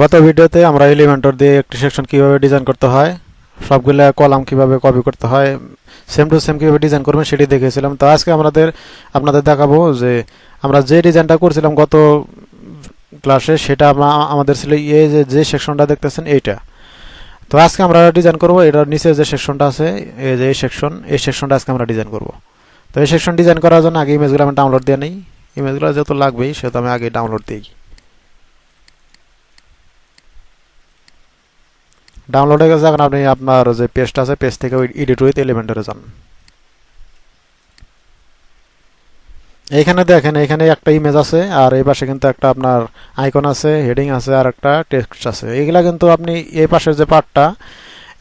গত ভিডিওতে আমরা এলিমেন্টর দিয়ে একটি সেকশন কিভাবে ডিজাইন করতে হয়, সবগুলা কলাম কিভাবে কপি করতে হয়, সেম টু সেম কিভাবে ডিজাইন করবেন সেটি দেখিয়েছিলাম। তো আজকে আপনাদের দেখাবো যে আমরা যে ডিজাইনটা করছিলাম গত ক্লাসে, সেটা আমাদের ছিল এই যে সেকশনটা দেখতেছেন এইটা। তো আজকে আমরা ডিজাইন করব এটার নিচে যে সেকশনটা আছে, এই যে এই সেকশনটা আজকে আমরা ডিজাইন করব। তো এই সেকশন ডিজাইন করার জন্য আগে ইমেজগুলো আমি ডাউনলোড দিয়ে নিই। ইমেজগুলো যেহেতু লাগবেই সেহেতু আমি আগে ডাউনলোড দিই। ডাউনলোড হয়ে গেছে। এখন আপনি আপনার যে পেজটা আছে পেজ থেকে এডিট উইথ এলিমেন্টরে যান। এইখানে দেখেন, এখানে একটা ইমেজ আছে আর এই পাশে কিন্তু একটা আপনার আইকন আছে, হেডিং আছে আর একটা টেক্সট আছে। এইগুলা কিন্তু আপনি এই পাশের যে পার্টটা,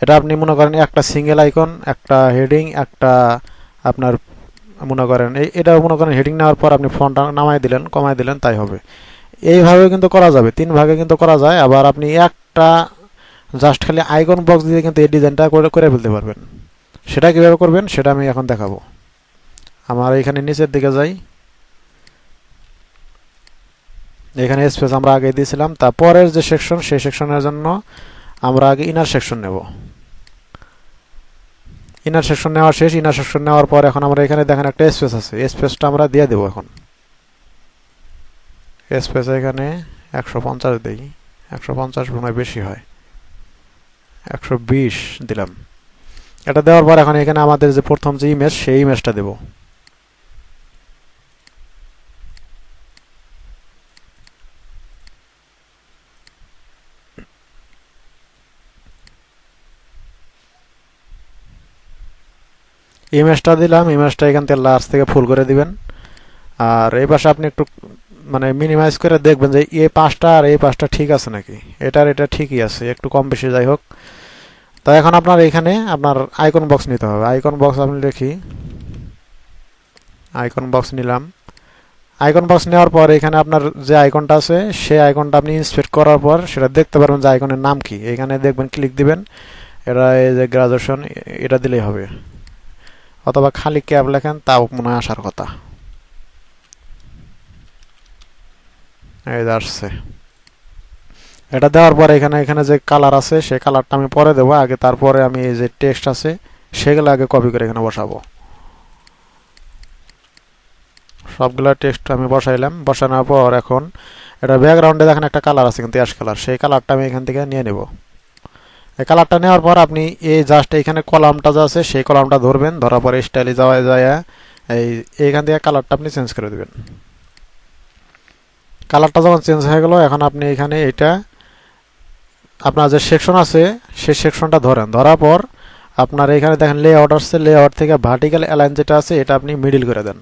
এটা আপনি মনে করেন একটা সিঙ্গেল আইকন, একটা হেডিং, একটা আপনার মনে করেন এটা মনে করেন হেডিং নেওয়ার পর আপনি ফন্টটা নামাই দিলেন, কমাই দিলেন, তাই হবে। এইভাবে কিন্তু করা যাবে, তিন ভাগে কিন্তু করা যায়। আবার আপনি একটা জাস্ট খালি আইকন বক্স দিয়ে কিন্তু এই ডিজাইনটা করে ফেলতে পারবেন। সেটা কিভাবে করবেন সেটা আমি এখন দেখাবো। আমার এখানে নিচের দিকে যাই, এখানে স্পেস আমরা আগে দিয়েছিলাম। তারপরের যে সেকশন, সেই সেকশনের জন্য আমরা আগে ইনার সেকশন নেব। ইনার সেকশন নেওয়া শেষ। ইনার সেকশন নেওয়ার পর এখন আমরা এখানে দেখেন একটা স্পেস আছে, স্পেসটা আমরা দিয়ে দেবো। এখন স্পেস এখানে 150 দিই, 150 মনে হয় বেশি হয়, 120 দিলাম। এটা দেওয়ার পর এখন এখানে আমাদের যে প্রথম যে ইমেজ, সেই ইমেজটা দেব। ইমেজটা দিলাম। ইমেজটা এখান থেকে লার্জ থেকে ফুল করে দিবেন। আর এই পাশে আপনি একটু মানে মিনিমাইজ করে দেখবেন যে এই পাঁচটা আর এই পাঁচটা ঠিক আছে নাকি। এটা ঠিকই আছে, একটু কম বেশি যাই হোক। তো এখন আপনার এখানে আপনার আইকন বক্স নিতে হবে। আইকন বক্স আমি লিখি, আইকন বক্স নিলাম। আইকন বক্স নেওয়ার পর এখানে আপনার যে আইকনটা আছে, সেই আইকনটা আপনি ইন্সপেক্ট করার পর সেটা দেখতে পারবেন যে আইকনের নাম কি। এখানে দেখবেন, ক্লিক দিবেন, এটা এই যে গ্রাজুয়েশন, এটা দিলেই হবে। অথবা খালি ক্যাব লেখেন, তাও মনে হয় আসার কথা। এই যে আসছে। এটা দেওয়ার পরে এখানে এখানে যে কালার আছে, সেই কালারটা আমি পরে দেবো আগে। তারপরে আমি এই যে টেক্সট আছে সেগুলো আগে কপি করে এখানে বসাবো। সবগুলা টেক্সট আমি বসাইলাম। বসানোর পর এখন এটা ব্যাকগ্রাউন্ডে দেখেন একটা কালার আছে কিন্তু অ্যাশ কালার, সেই কালারটা আমি এখান থেকে নিয়ে নেব। এই কালারটা নেওয়ার পর আপনি এই জাস্ট এখানে কলামটা যা আছে সেই কলামটা ধরবেন, ধরার পরে স্টাইলে যাওয়া যায় এইখান থেকে কালারটা আপনি চেঞ্জ করে দেবেন। কালারটা যখন চেঞ্জ হয়ে গেল, এখন আপনি এখানে এটা আপনার যে সেকশন আছে সেই সেকশনটা ধরেন। ধরার পর আপনার এখানে দেখেন লেআউট আসছে, লেআউট থেকে ভার্টিক্যাল অ্যালাইন যেটা আছে এটা আপনি মিডিল করে দেন।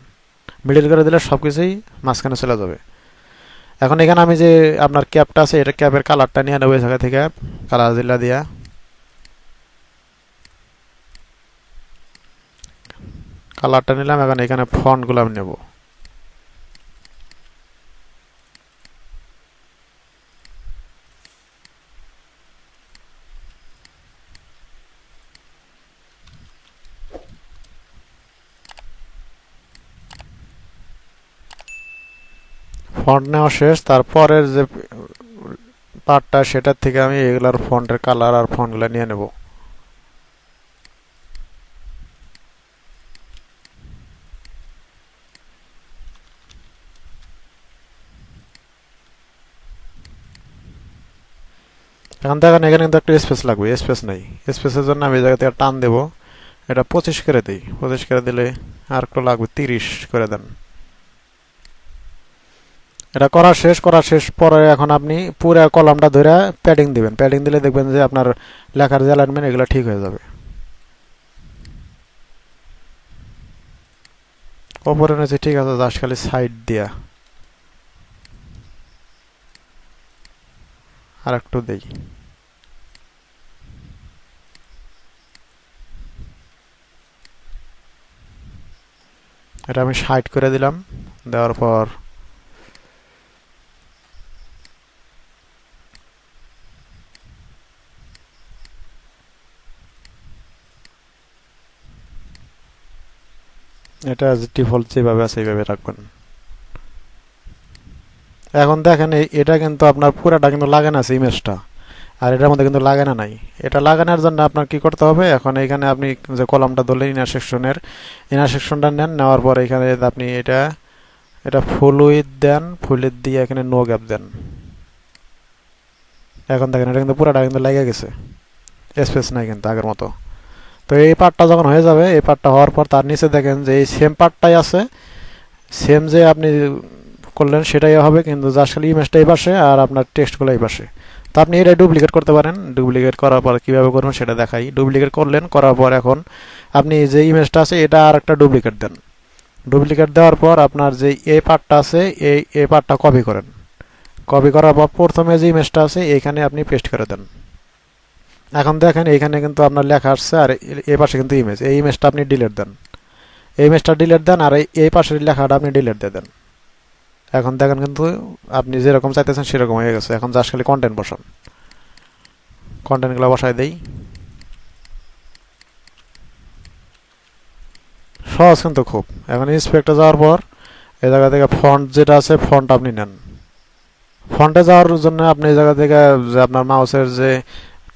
মিডিল করে দিলে সব কিছুই মাঝখানে চলে যাবে। এখন এখানে আমি যে আপনার ক্যাপটা আছে, এটা ক্যাপের কালারটা নিয়ে নেবো এই জায়গা থেকে, কালার জিলা দিয়া কালারটা নিলাম। এখন এখানে ফন্টগুলো আমি নেব। ফন্ট নেওয়া শেষ। তারপরের যে পার্টটা, সেটার থেকে আমি এগুলার ফন্টের কালার আর ফন্টগুলো নিয়ে নেব। এখন দেখেন এখানে কিন্তু একটা স্পেস লাগবে, স্পেস নাই। স্পেসের জন্য আমি এই জায়গা থেকে টান দেবো, এটা 25 করে দিই। 25 করে দিলে আর একটু লাগবে, 30 করে দেন। এটা করা শেষ পরে এখন আপনি পুরো কলামটা ধরে প্যাডিং দিবেন। প্যাডিং দিলে দেখবেন যে আপনার লেখার যে অ্যালাইনমেন্ট এগুলো ঠিক হয়ে যাবে। ওপরে নিচে ঠিক আছে, জাস্ট খালি সাইড দিয়া আর একটু দেই। এটা আমি 60 করে দিলাম। দেওয়ার পর এটা ডিফল্ট যেভাবে আছে এইভাবে রাখবেন। এখন দেখেন এটা কিন্তু আপনার পুরাটা কিন্তু লাগানো আছে ইমেজটা, আর এটার মধ্যে কিন্তু লাগানো নাই। এটা লাগানোর জন্য আপনার কি করতে হবে, এখন এখানে আপনি যে কলামটা ধরলেন ইনার সেকশনটা নেন, নেওয়ার পর এখানে আপনি এটা এটা ফুল উইথ দেন, ফুল উইথ দিয়ে এখানে নো গ্যাপ দেন। এখন দেখেন এটা কিন্তু পুরাটা কিন্তু লেগে গেছে, স্পেস নাই কিন্তু আগের মতো। তো এই পার্টটা যখন হয়ে যাবে, এই পার্টটা হওয়ার পর তার নিচে দেখেন যে এই সেম পার্টটাই আছে, সেম যে আপনি করলেন সেটাই হবে, কিন্তু জাস্ট খালি ইমেজটা এই পাশে আর আপনার টেক্সটগুলো এই পাশে। তো আপনি এটা ডুপ্লিকেট করতে পারেন। ডুপ্লিকেট করার পর কীভাবে করবেন সেটা দেখাই। ডুপ্লিকেট করলেন, করার পর এখন আপনি যে ইমেজটা আছে এটা আর একটা ডুপ্লিকেট দেন। ডুপ্লিকেট দেওয়ার পর আপনার যে এই পার্টটা আছে এই পার্টটা কপি করেন। কপি করার পর প্রথমে যে ইমেজটা আছে এখানে আপনি পেস্ট করে দেন। এখন দেখেন এইখানে কিন্তু আপনার লেখা আসছে, আর এই পাশে কিন্তু ইমেজ, এই ইমেজটা আপনি ডিলিট দেন। এই ইমেজটা ডিলিট দেন, আর এই পাশের লেখাটা আপনি ডিলিট দিয়ে দেন। এখন দেখেন কিন্তু আপনি যেরকম চাইতেছেন সেরকম হয়ে গেছে। এখন জাস্ট খালি কন্টেন্ট বসান, কন্টেন্টগুলো বসাই দেই। সহজ কিন্তু খুব। এখন ইন্সপেক্টে যাওয়ার পর এই জায়গা থেকে ফন্ট যেটা আছে ফন্ট আপনি নেন। ফন্টে যাওয়ার জন্য আপনি এই জায়গা থেকে যে আপনার মাউসের যে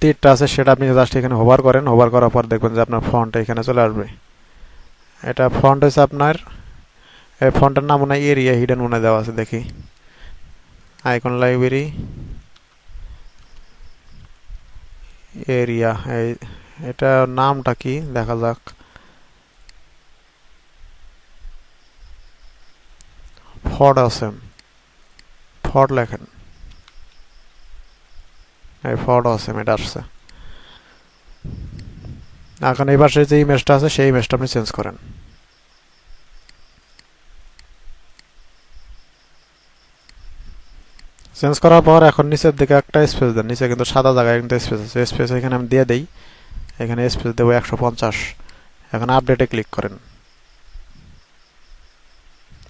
তীরটা আছে সেটা আপনি জাস্ট এখানে হোভার করেন। হোভার করার পর দেখবেন যে আপনার ফন্ট এখানে চলে আসবে। এটা ফন্ট হচ্ছে আপনার, এই ফন্টের নাম মনে হয় এরিয়া হিডেন মনে দেওয়া আছে, দেখি আইকন লাইব্রেরি এরিয়া, এটা নামটা কি দেখা যাক। ফড আছে, ফড লেখেন, এই ফড আছে, এটা আসছে। এখন এই পাশে যে ইমেজটা আছে সেই ইমেজটা আপনি চেঞ্জ করেন। চেঞ্জ করার পর এখন নিচের দিকে একটা স্পেস দেন। নিচে কিন্তু সাদা জায়গায় কিন্তু স্পেস আছে, স্পেস এখানে আমি দিয়ে দেই। এখানে স্পেস দেবো 150। এখন আপডেটে ক্লিক করেন।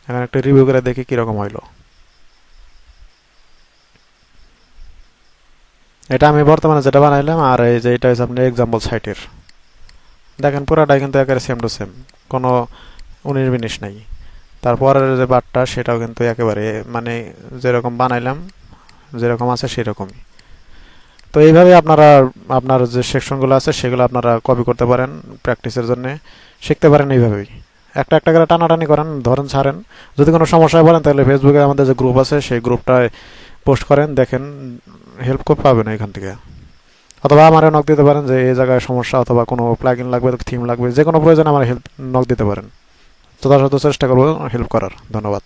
এখন একটা রিভিউ করে দেখি কিরকম হইলো। এটা আমি বর্তমানে যেটা বানাইলাম, আর এই যে এটা হচ্ছে আপনার এক্সাম্পল সাইটের। দেখেন পুরাটাই কিন্তু একেবারে সেম টু সেম, কোনো 19-20 নাই। তারপরের যে বারটা সেটাও কিন্তু একেবারে মানে যেরকম বানাইলাম যেরকম আছে সেরকমই। তো এইভাবে আপনারা আপনার যে সেকশনগুলো আছে সেগুলো আপনারা কপি করতে পারেন, প্র্যাকটিসের জন্য শিখতে পারেন এইভাবেই। একটা একটা করে টানাটানি করেন, ধরেন ছাড়েন। যদি কোনো সমস্যায় পড়েন তাহলে ফেসবুকে আমাদের যে গ্রুপ আছে সেই গ্রুপটায় পোস্ট করেন, দেখেন হেল্প করে পাবেন এখান থেকে। অথবা আমারও নক দিতে পারেন যে এই জায়গায় সমস্যা, অথবা কোনো প্লাগইন লাগবে, থিম লাগবে, যে কোনো প্রয়োজন আমার হেল্প নক দিতে পারেন। যথাযথ চেষ্টা করবো হেল্প করার। ধন্যবাদ।